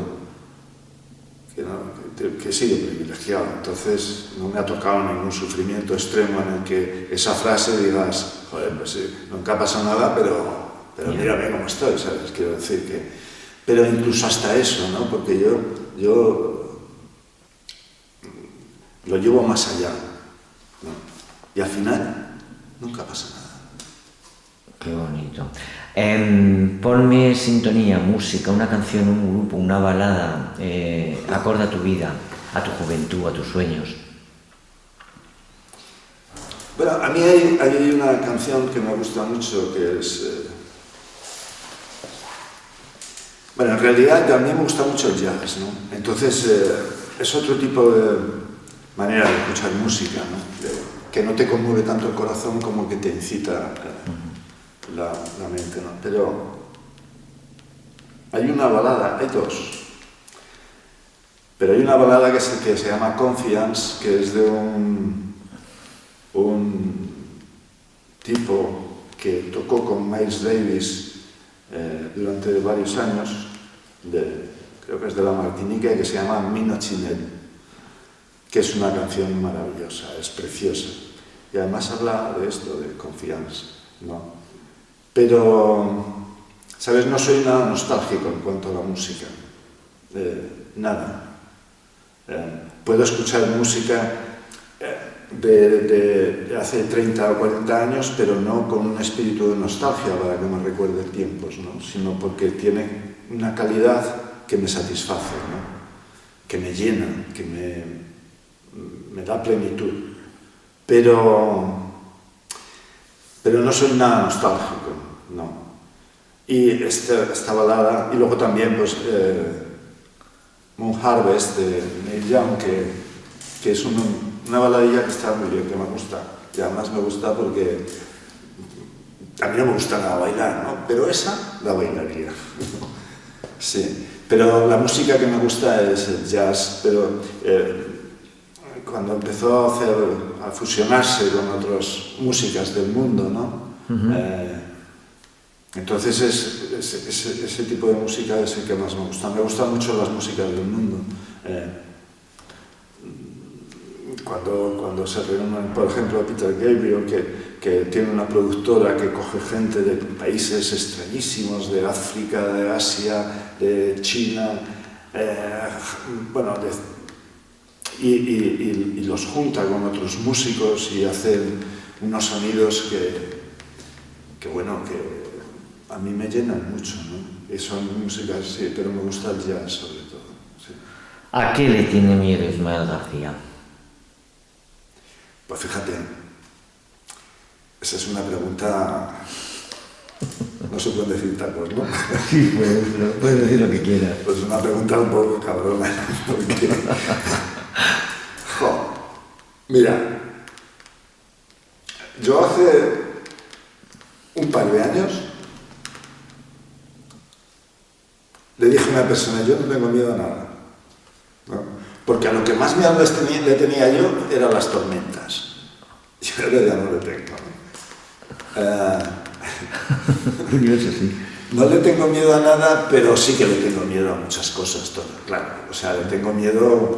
que he sido privilegiado, entonces no me ha tocado ningún sufrimiento extremo en el que esa frase digas, joder, pues sí, nunca pasa nada, pero mírame cómo estoy, ¿sabes? Quiero decir que... Pero incluso hasta eso, ¿no? Porque yo lo llevo más allá, ¿no? Y al final nunca pasa nada. Qué bonito. Ponme sintonía, música, una canción, un grupo, una balada, acorde a tu vida, a tu juventud, a tus sueños. Bueno, a mí hay una canción que me gusta mucho que es... Bueno, en realidad a mí me gusta mucho el jazz, ¿no? Entonces es otro tipo de manera de escuchar música, ¿no? Que no te conmueve tanto el corazón como que te incita la mente, ¿no? Pero hay una balada, hay 2, pero hay una balada que se llama Confiance, que es de un tipo que tocó con Miles Davis durante varios años, creo que es de la Martinica, que se llama Mino Chinel, que es una canción maravillosa, es preciosa. Y además habla de esto, de confianza, ¿no? Pero, ¿sabes? No soy nada nostálgico en cuanto a la música. Nada. Puedo escuchar música de hace 30 o 40 años, pero no con un espíritu de nostalgia para que me recuerde tiempos, ¿no? Sino porque tiene una calidad que me satisface, ¿no? Que me llena, que me da plenitud. Pero no soy nada nostálgico, no. Y esta balada, y luego también pues Moon Harvest de Neil Young, que es una baladilla que está muy bien, que me gusta. Y además me gusta porque a mí no me gusta nada bailar, ¿no? Pero esa la bailaría. Sí, pero la música que me gusta es el jazz, pero cuando empezó a fusionarse con otras músicas del mundo, ¿no? Entonces ese tipo de música es el que más me gusta. Me gustan mucho las músicas del mundo. Cuando se reúnen, por ejemplo, Peter Gabriel, que tiene una productora que coge gente de países extrañísimos, de África, de Asia, de China, bueno, y los junta con otros músicos y hacen unos sonidos que bueno, que a mí me llenan mucho, ¿no? Y son músicas, sí, pero me gusta el jazz sobre todo. Sí. ¿A qué le tiene miedo Ismael García? Pues fíjate, esa es una pregunta, no se pueden decir tacos, ¿no? Sí, puedes decir lo que quieras. Pues una pregunta un poco cabrona, porque... Mira, yo hace un par de años le dije a una persona, yo no tengo miedo a nada, ¿no? Porque a lo que más miedo le tenía yo eran las tormentas. Yo ahora ya no le tengo, ¿no? Curioso, sí. No le tengo miedo a nada, pero sí que le tengo miedo a muchas cosas, claro. O sea, le tengo miedo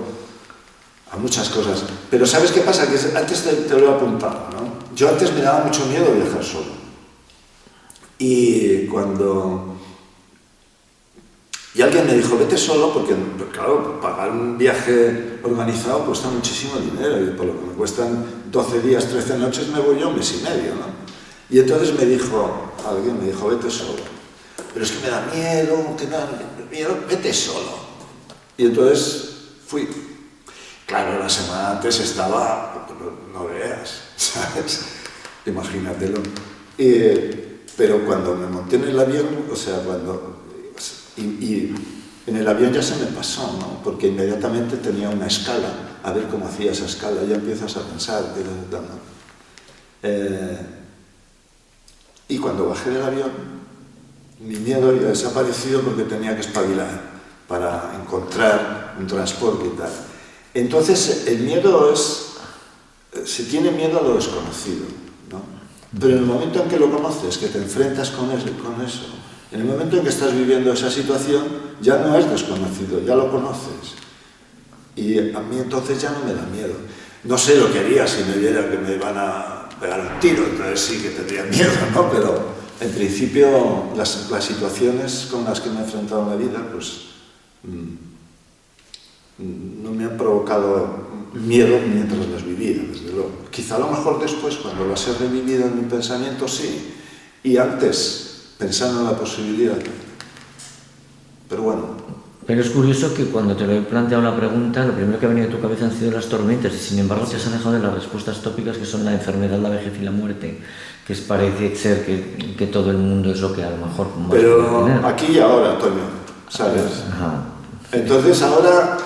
a muchas cosas. Pero ¿sabes qué pasa? Que antes te lo he apuntado, ¿no? Yo antes me daba mucho miedo viajar solo. Y alguien me dijo, vete solo, porque claro, pagar un viaje organizado cuesta muchísimo dinero, y por lo que me cuestan 12 días, 13 noches, me voy yo un mes y medio, ¿no? Y entonces alguien me dijo, vete solo. Pero es que me da miedo, vete solo. Y entonces fui. Claro, la semana antes estaba, no veas, ¿sabes? Imagínatelo. Pero cuando me monté en el avión, o sea, y en el avión ya se me pasó, ¿no? Porque inmediatamente tenía una escala, a ver cómo hacía esa escala, ya empiezas a pensar, y cuando bajé del avión, mi miedo había desaparecido porque tenía que espabilar para encontrar un transporte y tal. Entonces, el miedo se tiene miedo a lo desconocido, ¿no? Pero en el momento en que lo conoces, que te enfrentas con eso, en el momento en que estás viviendo esa situación, ya no es desconocido, ya lo conoces. Y a mí entonces ya no me da miedo. No sé lo que haría si me viera que me van a pegar un tiro, entonces sí que tendría miedo, ¿no? Pero en principio las situaciones con las que me he enfrentado en la vida, pues no me han provocado miedo mientras las vivía, desde luego. Quizá a lo mejor después, cuando las he revivido en mi pensamiento, sí. Y antes, pensando en la posibilidad. Pero bueno. Pero es curioso que cuando te lo he planteado la pregunta, lo primero que ha venido a tu cabeza han sido las tormentas, y sin embargo te has alejado de las respuestas tópicas que son la enfermedad, la vejez y la muerte, que parece ser que todo el mundo es lo que a lo mejor... Pero aquí y ahora, Antonio, ¿sabes? Ajá. Entonces ahora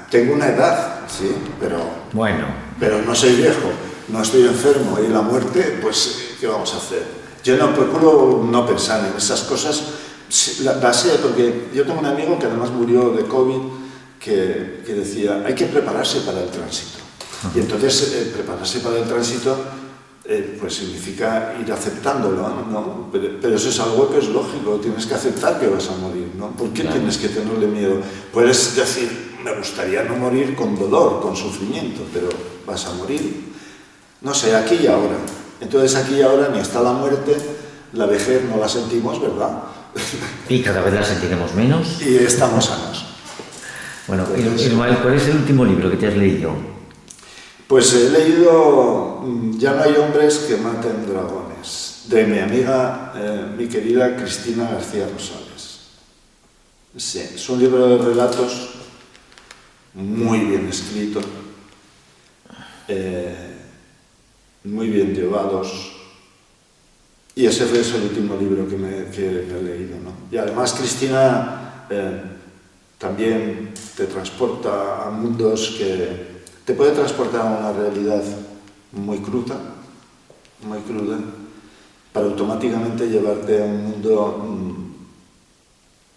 tengo una edad, sí, pero no soy viejo, no estoy enfermo, y la muerte, pues, ¿qué vamos a hacer? Yo no procuro no pensar en esas cosas. La sé, porque yo tengo un amigo que además murió de COVID, que decía, hay que prepararse para el tránsito. Y entonces prepararse para el tránsito pues significa ir aceptándolo, ¿no? Pero eso es algo que es lógico, tienes que aceptar que vas a morir, ¿no? ¿Por qué tienes que tenerle miedo? Puedes decir, me gustaría no morir con dolor, con sufrimiento, pero vas a morir, no sé, aquí y ahora. Entonces aquí y ahora ni está la muerte, la vejez no la sentimos, ¿verdad? Y cada vez la sentiremos menos. Y estamos sanos. Bueno, Ismael, ¿cuál es el último libro que te has leído? Pues he leído Ya no hay hombres que maten dragones, de mi amiga, mi querida Cristina García Rosales. Sí, es un libro de relatos muy bien escrito, muy bien llevados, y ese es el último libro que me he leído, ¿no? Y además Cristina también te transporta a mundos que te puede transportar a una realidad muy cruda, para automáticamente llevarte a un mundo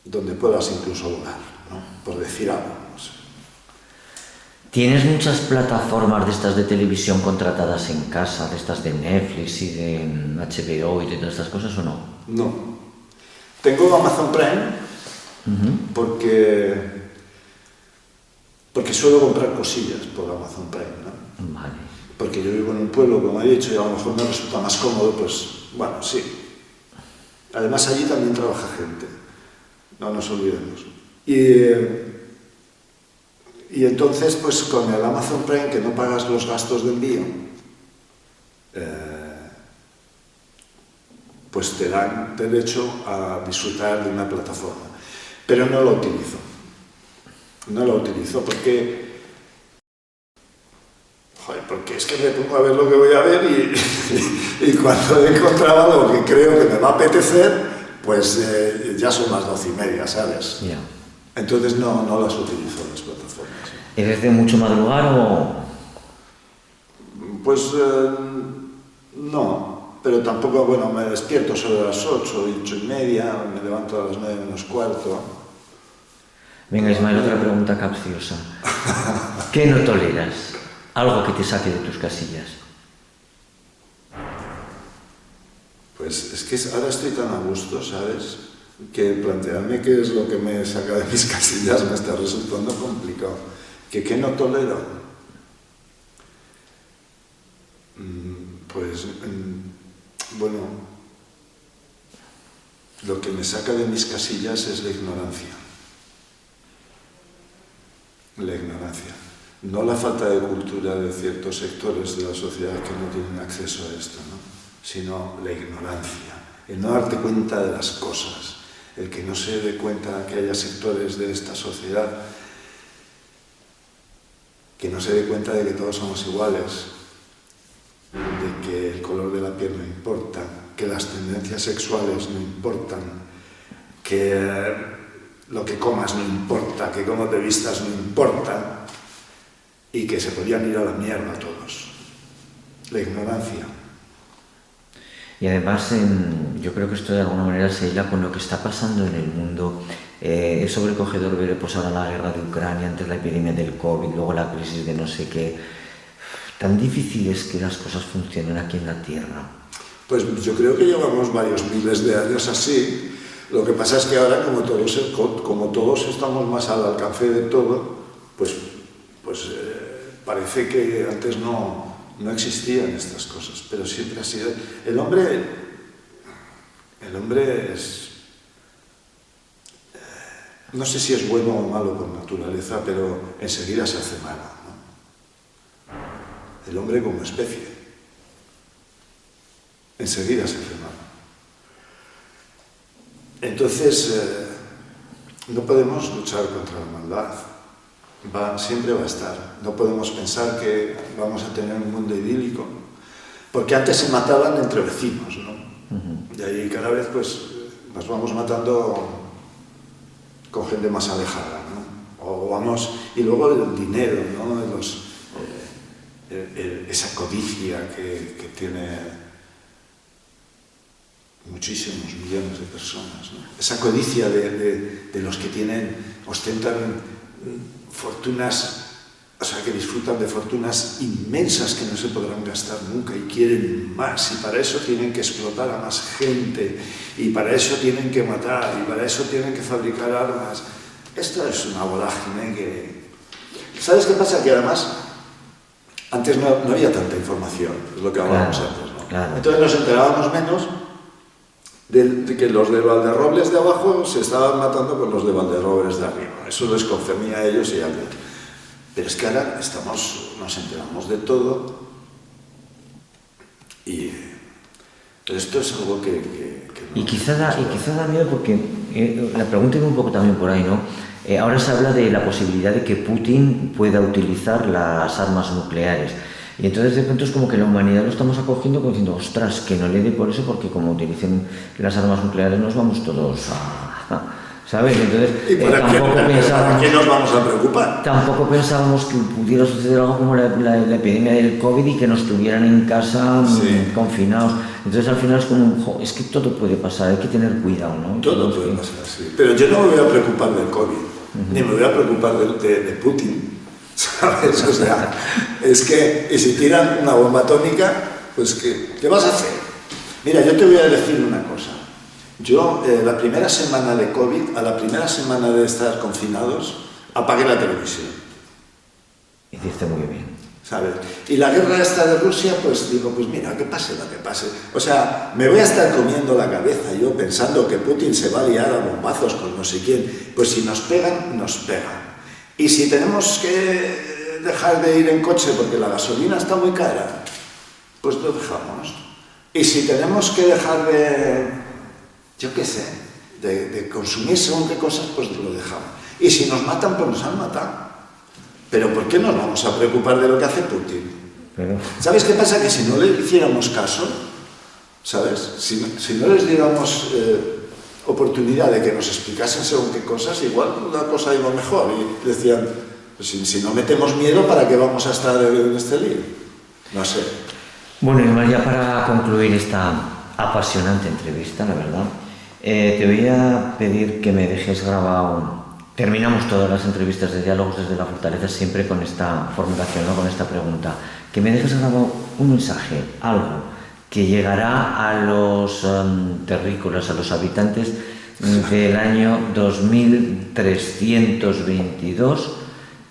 donde puedas incluso volar, ¿no? Por decir algo, no sé. ¿Tienes muchas plataformas de estas de televisión contratadas en casa, de estas de Netflix y de HBO y de todas estas cosas, o no? No. Tengo Amazon Prime porque suelo comprar cosillas por Amazon Prime, ¿no? Vale. Porque yo vivo en un pueblo, como he dicho, y a lo mejor me resulta más cómodo, pues, bueno, sí. Además, allí también trabaja gente, no nos olvidemos. Y entonces, pues con el Amazon Prime, que no pagas los gastos de envío, pues te dan derecho a disfrutar de una plataforma. Pero no lo utilizo. No lo utilizo porque es que me pongo a ver lo que voy a ver y cuando he encontrado algo que creo que me va a apetecer, pues ya son las 12:30, ¿sabes? Yeah. Entonces no las utilizo las plataformas. ¿Eres de mucho madrugar o...? Pues no, pero tampoco, bueno, me despierto sobre las 8, 8:30, me levanto a las 9 menos cuarto. Venga, Ismael, otra pregunta capciosa. ¿Qué no toleras? Algo que te saque de tus casillas. Pues es que ahora estoy tan a gusto, ¿sabes? Que plantearme qué es lo que me saca de mis casillas me está resultando complicado. ¿Qué no tolero? Pues, bueno, lo que me saca de mis casillas es la ignorancia. La ignorancia. No la falta de cultura de ciertos sectores de la sociedad que no tienen acceso a esto, ¿no? Sino la ignorancia, el no darte cuenta de las cosas, el que no se dé cuenta que haya sectores de esta sociedad que no se dé cuenta de que todos somos iguales, de que el color de la piel no importa, que las tendencias sexuales no importan, que lo que comas no importa, que cómo te vistas no importa, y que se podían ir a la mierda todos. La ignorancia. Y además, yo creo que esto de alguna manera se hila con lo que está pasando en el mundo. Es sobrecogedor ver pues ahora la guerra de Ucrania, antes la epidemia del COVID, luego la crisis de no sé qué. Tan difícil es que las cosas funcionen aquí en la Tierra. Pues yo creo que llevamos varios miles de años así. Lo que pasa es que ahora, como todos estamos más al alcance de todo, pues parece que antes no existían estas cosas, pero siempre ha sido... El hombre es... No sé si es bueno o malo por naturaleza, pero enseguida se hace malo, ¿no? El hombre como especie. Enseguida se hace malo. Entonces, no podemos luchar contra la maldad. Siempre va a estar. No podemos pensar que vamos a tener un mundo idílico, porque antes se mataban entre vecinos, ¿no? Y ahí cada vez pues nos vamos matando con gente más alejada, ¿no? Y luego el dinero, ¿no? Esa codicia que tiene muchísimos millones de personas, ¿no? Esa codicia de los que ostentan fortunas o sea, que disfrutan de fortunas inmensas que no se podrán gastar nunca y quieren más, y para eso tienen que explotar a más gente, y para eso tienen que matar, y para eso tienen que fabricar armas. Esto es una vorágine que... ¿Sabes qué pasa? Que además, antes no había tanta información, es lo que hablábamos antes, ¿no? Claro. Entonces nos enterábamos menos de que los de Valderrobles de abajo se estaban matando con los de Valderrobles de arriba. Eso les concernía a ellos y a ellos. Pero es que ahora nos enteramos de todo, y esto es algo que y quizá da miedo porque la pregunta iba un poco también por ahí, ¿no? Ahora se habla de la posibilidad de que Putin pueda utilizar las armas nucleares. Y entonces de pronto es como que la humanidad lo estamos acogiendo como diciendo, ostras, que no le dé por eso, porque como utilicen las armas nucleares nos vamos todos a... ¿Sabes? Entonces ¿Por qué nos vamos a preocupar? Tampoco pensábamos que pudiera suceder algo como la epidemia del COVID y que nos tuvieran en casa confinados. Entonces al final es como, es que todo puede pasar, hay que tener cuidado, ¿no? Todo puede pasar, sí. Pero yo no me voy a preocupar del COVID, ni me voy a preocupar de Putin, ¿sabes? O sea, es que, y si tiran una bomba atómica, pues ¿qué vas a hacer? Mira, yo te voy a decir una cosa. Yo, la primera semana de COVID, a la primera semana de estar confinados, apagué la televisión. Hiciste muy bien. ¿Sabes? Y la guerra esta de Rusia, pues digo, pues mira, que pase lo que pase. O sea, me voy a estar comiendo la cabeza yo pensando que Putin se va a liar a bombazos con no sé quién. Pues si nos pegan, nos pegan. Y si tenemos que dejar de ir en coche porque la gasolina está muy cara, pues lo dejamos. Y si tenemos que dejar de... yo qué sé, de consumir según qué cosas, pues lo dejamos. Y si nos matan, pues nos han matado. Pero ¿por qué nos vamos a preocupar de lo que hace Putin? ¿Sabes qué pasa? Que si no le hiciéramos caso, ¿sabes? Si no les diéramos oportunidad de que nos explicasen según qué cosas, igual la cosa iba mejor. Y decían, pues si no metemos miedo, ¿para qué vamos a estar en este lío? No sé. Bueno, y ya para concluir esta apasionante entrevista, la verdad, te voy a pedir que me dejes grabado. Terminamos todas las entrevistas de Diálogos desde la Fortaleza siempre con esta formulación, ¿no? Con esta pregunta. Que me dejes grabado un mensaje, algo que llegará a los terrícolas, a los habitantes del año 2322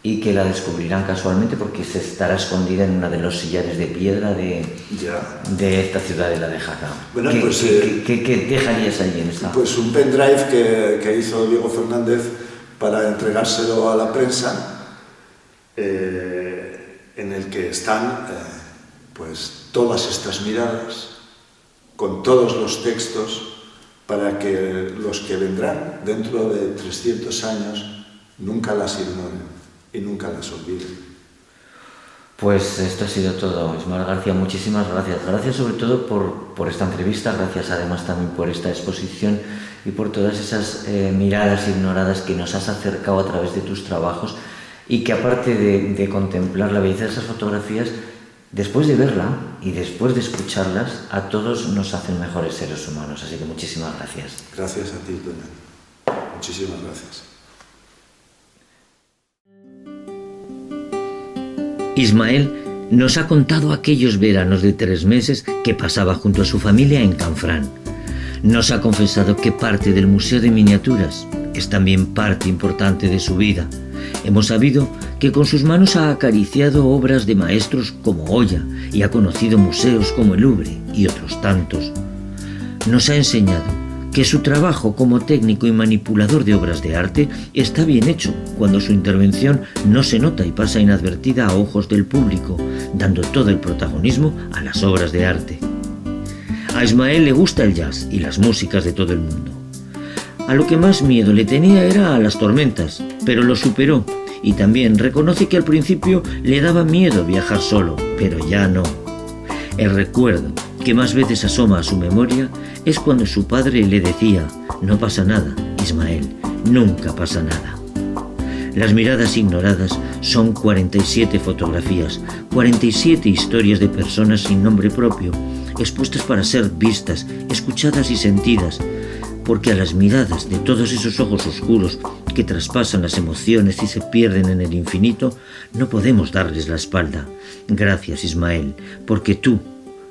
y que la descubrirán casualmente porque se estará escondida en una de los sillares de piedra de esta ciudadela de Jaca. Bueno, ¿Qué dejarías allí en esta? Pues un pendrive que hizo Diego Fernández para entregárselo a la prensa, en el que están pues todas estas miradas, con todos los textos, para que los que vendrán dentro de 300 años nunca las ignoren y nunca las olviden. Pues esto ha sido todo, Ismael García, muchísimas gracias. Gracias sobre todo por esta entrevista, gracias además también por esta exposición y por todas esas miradas ignoradas que nos has acercado a través de tus trabajos y que aparte de contemplar la belleza de esas fotografías, después de verla y después de escucharlas, a todos nos hacen mejores seres humanos. Así que muchísimas gracias. Gracias a ti, Toño. Muchísimas gracias. Ismael nos ha contado aquellos veranos de 3 meses que pasaba junto a su familia en Canfrán. Nos ha confesado que parte del Museo de Miniaturas es también parte importante de su vida. Hemos sabido que con sus manos ha acariciado obras de maestros como Goya y ha conocido museos como el Louvre y otros tantos. Nos ha enseñado que su trabajo como técnico y manipulador de obras de arte está bien hecho cuando su intervención no se nota y pasa inadvertida a ojos del público, dando todo el protagonismo a las obras de arte. A Ismael le gusta el jazz y las músicas de todo el mundo. A lo que más miedo le tenía era a las tormentas, pero lo superó y también reconoce que al principio le daba miedo viajar solo, pero ya no. El recuerdo que más veces asoma a su memoria es cuando su padre le decía: no pasa nada, Ismael, nunca pasa nada. Las miradas ignoradas son 47 fotografías, 47 historias de personas sin nombre propio, expuestas para ser vistas, escuchadas y sentidas, porque a las miradas de todos esos ojos oscuros que traspasan las emociones y se pierden en el infinito, no podemos darles la espalda. Gracias, Ismael, porque tú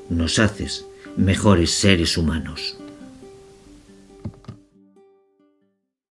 nos haces mejores seres humanos.